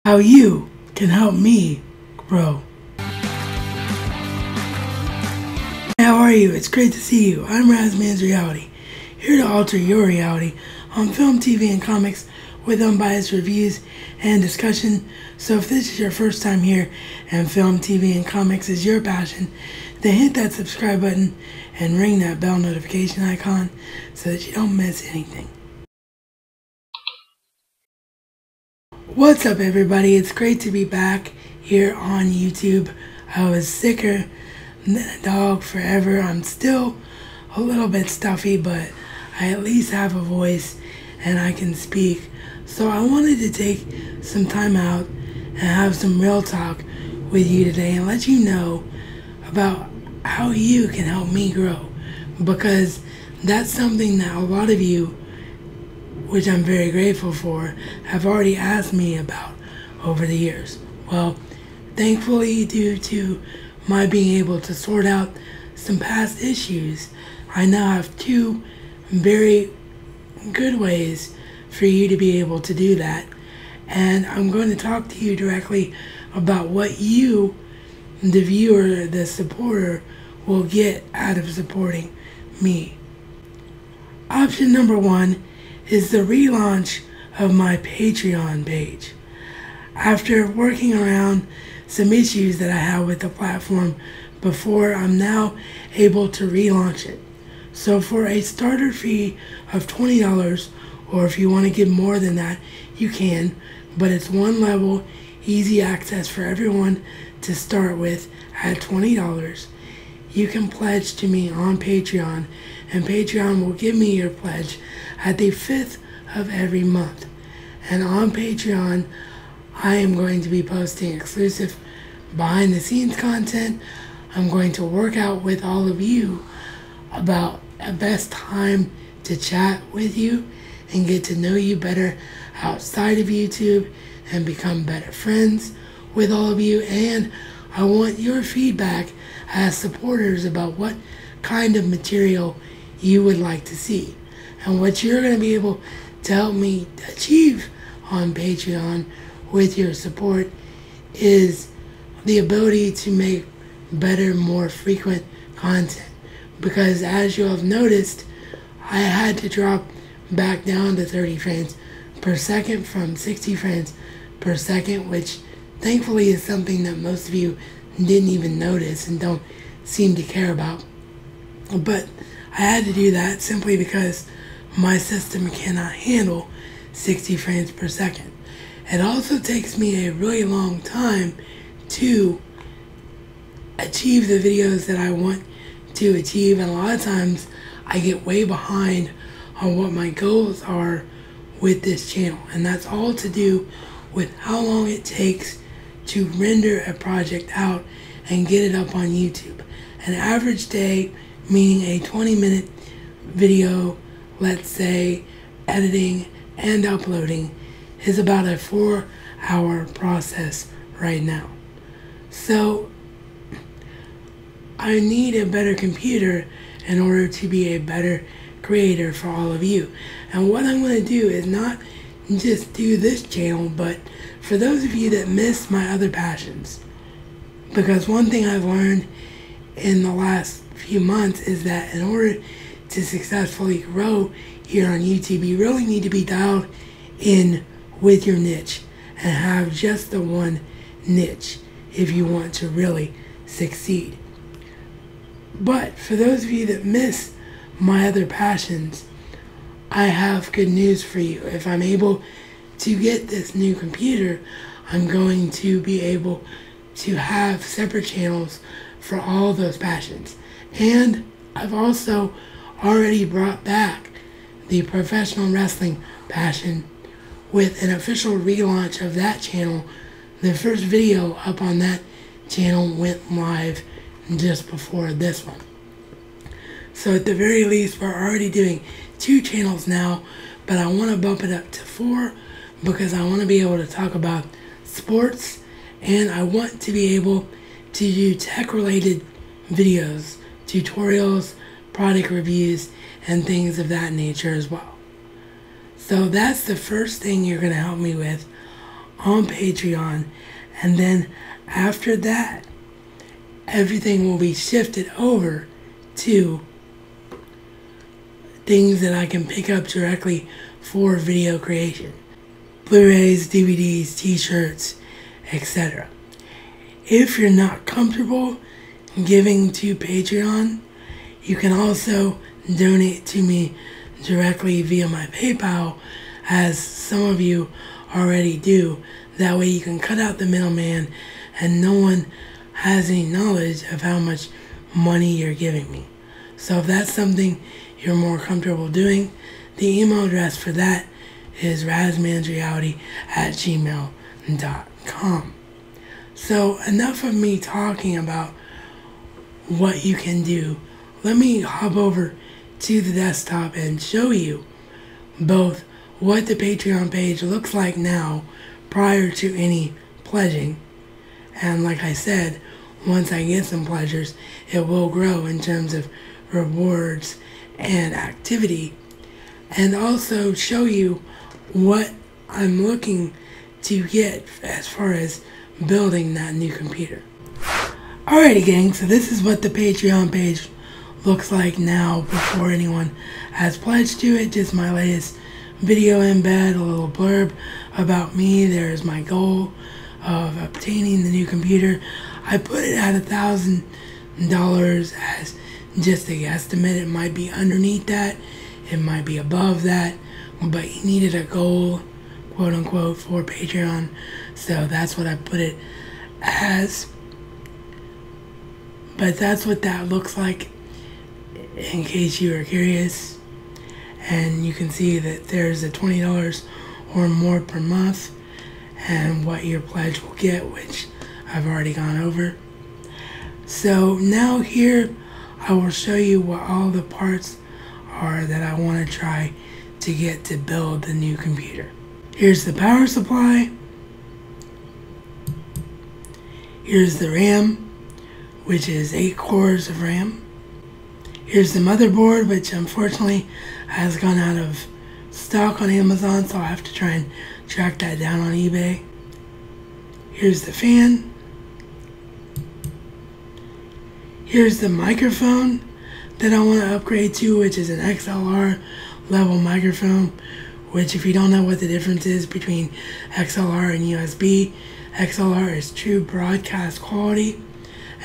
how you can help me grow. How are you? It's great to see you. I'm RazMansReality, here to alter your reality on film, TV, and comics with unbiased reviews and discussion. So if this is your first time here and film, TV, and comics is your passion, then hit that subscribe button and ring that bell notification icon so that you don't miss anything. What's up, everybody? It's great to be back here on YouTube. I was sicker than a dog forever. I'm still a little bit stuffy, but I at least have a voice and I can speak. So I wanted to take some time out and have some real talk with you today and let you know about how you can help me grow, because that's something that a lot of you, which I'm very grateful for, have already asked me about over the years. Well, thankfully, due to my being able to sort out some past issues, I now have two very good ways for you to be able to do that. And I'm going to talk to you directly about what you, the viewer, the supporter, will get out of supporting me. Option number one is the relaunch of my Patreon page. After working around some issues that I had with the platform before, I'm now able to relaunch it. So for a starter fee of $20, or if you want to give more than that, you can, but it's one level, easy access for everyone to start with at $20. You can pledge to me on Patreon, and Patreon will give me your pledge at the 5th of every month. And on Patreon, I am going to be posting exclusive behind the scenes content. I'm going to work out with all of you about a best time to chat with you and get to know you better outside of YouTube and become better friends with all of you. And I want your feedback as supporters about what kind of material you would like to see. And what you're going to be able to help me achieve on Patreon with your support is the ability to make better, more frequent content. Because as you'll have noticed, I had to drop back down to 30 frames per second from 60 frames per second, which thankfully is something that most of you didn't even notice and don't seem to care about. But I had to do that simply because my system cannot handle 60 frames per second. It also takes me a really long time to achieve the videos that I want to achieve, and a lot of times I get way behind on what my goals are with this channel, and that's all to do with how long it takes to render a project out and get it up on YouTube. An average day, meaning a 20-minute video, let's say, editing and uploading, is about a 4-hour process right now. So I need a better computer in order to be a better creator for all of you. And what I'm going to do is not just do this channel, but for those of you that miss my other passions. Because one thing I've learned in the last few months is that in order to successfully grow here on YouTube, you really need to be dialed in with your niche and have just the one niche if you want to really succeed. But for those of you that miss my other passions, I have good news for you. If I'm able to get this new computer, I'm going to be able to have separate channels for all those passions. And I've also already brought back the professional wrestling passion with an official relaunch of that channel. The first video up on that channel went live just before this one. So at the very least, we're already doing 2 channels now, but I want to bump it up to 4 because I want to be able to talk about sports, and I want to be able to do tech-related videos, tutorials, product reviews, and things of that nature as well. So that's the first thing you're going to help me with on Patreon, and then after that, everything will be shifted over to things that I can pick up directly for video creation. Blu-rays, DVDs, t-shirts, etc. If you're not comfortable giving to Patreon, you can also donate to me directly via my PayPal, as some of you already do. That way you can cut out the middleman and no one has any knowledge of how much money you're giving me. So if that's something you're more comfortable doing, the email address for that is RazMansReality@gmail.com. So enough of me talking about what you can do. Let me hop over to the desktop and show you both what the Patreon page looks like now prior to any pledging. And like I said, once I get some pledgers, it will grow in terms of rewards and activity. And also show you what I'm looking to get as far as building that new computer. Alrighty gang, so this is what the Patreon page looks like now before anyone has pledged to it. Just my latest video embed, a little blurb about me. There's my goal of obtaining the new computer. I put it at $1,000 as just a guesstimate. It might be underneath that, it might be above that, but he needed a goal, quote unquote, for Patreon, so that's what I put it as. But that's what that looks like, in case you are curious. And you can see that there's a $20 or more per month, and what your pledge will get, which I've already gone over. So now here I will show you what all the parts are that I want to try to get to build the new computer. Here's the power supply. Here's the RAM, which is 8 cores of RAM. Here's the motherboard, which unfortunately has gone out of stock on Amazon, so I'll have to try and track that down on eBay. Here's the fan. Here's the microphone that I want to upgrade to, which is an XLR level microphone, which, if you don't know what the difference is between XLR and USB, XLR is true broadcast quality.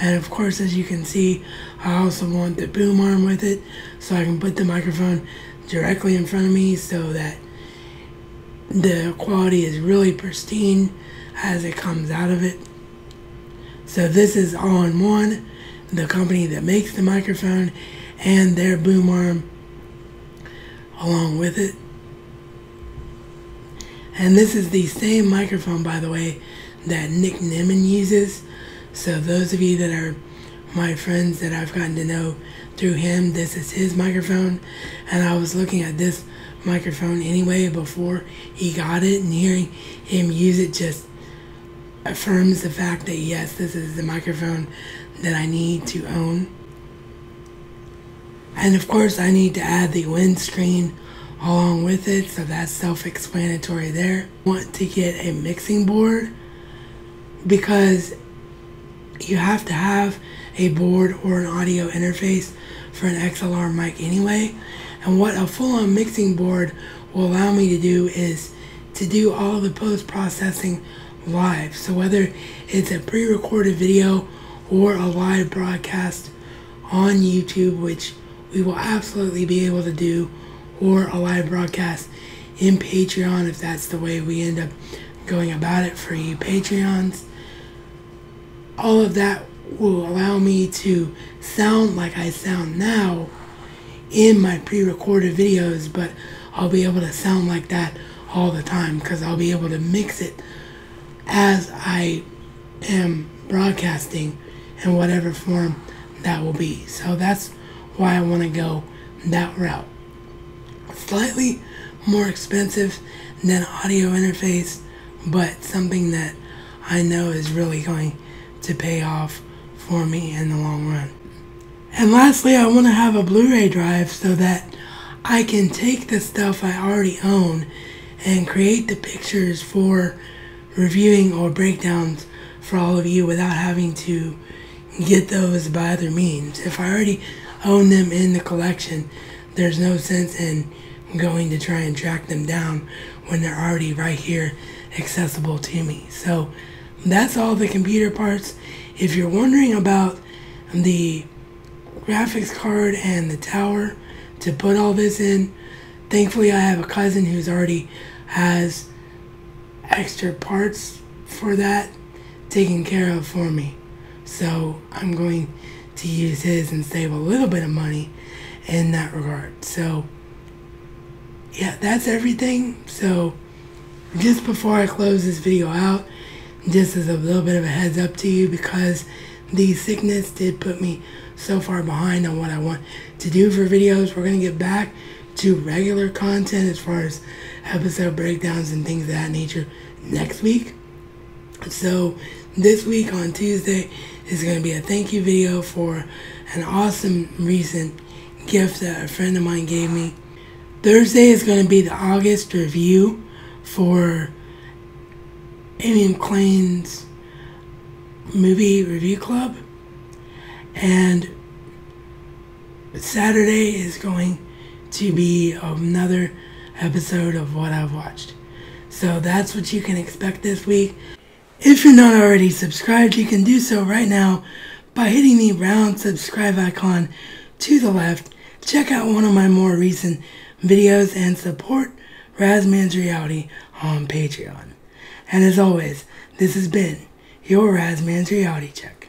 And of course, as you can see, I also want the boom arm with it, so I can put the microphone directly in front of me so that the quality is really pristine as it comes out of it. So this is all-in-one, the company that makes the microphone and their boom arm along with it. And this is the same microphone, by the way, that Nick Nimmin uses. So those of you that are my friends that I've gotten to know through him, this is his microphone. And I was looking at this microphone anyway before he got it, and hearing him use it just affirms the fact that yes, this is the microphone that I need to own. And of course I need to add the windscreen along with it, so that's self-explanatory there. I want to get a mixing board because you have to have a board or an audio interface for an XLR mic anyway. And what a full-on mixing board will allow me to do is to do all the post-processing live. So whether it's a pre-recorded video or a live broadcast on YouTube, which we will absolutely be able to do, or a live broadcast in Patreon if that's the way we end up going about it for you Patreons. All of that will allow me to sound like I sound now in my pre-recorded videos, but I'll be able to sound like that all the time because I'll be able to mix it as I am broadcasting in whatever form that will be. So that's why I want to go that route. Slightly more expensive than audio interface, but something that I know is really going to pay off for me in the long run. And lastly, I want to have a Blu-ray drive so that I can take the stuff I already own and create the pictures for reviewing or breakdowns for all of you without having to get those by other means. If I already own them in the collection, there's no sense in going to try and track them down when they're already right here accessible to me. So that's all the computer parts. If you're wondering about the graphics card and the tower to put all this in, thankfully I have a cousin who's already has extra parts for that taken care of for me. So I'm going to use his and save a little bit of money in that regard. So yeah, that's everything. So just before I close this video out, just as a little bit of a heads up to you, because the sickness did put me so far behind on what I want to do for videos, we're going to get back to regular content as far as episode breakdowns and things of that nature next week. So this week on Tuesday is going to be a thank you video for an awesome recent gift that a friend of mine gave me. Thursday is going to be the August review for Amy McLean's movie review club, and Saturday is going to be another episode of what I've watched. So that's what you can expect this week. If you're not already subscribed, you can do so right now by hitting the round subscribe icon to the left. Check out one of my more recent videos and support RazMansReality on Patreon. And as always, this has been your RazMansReality Check.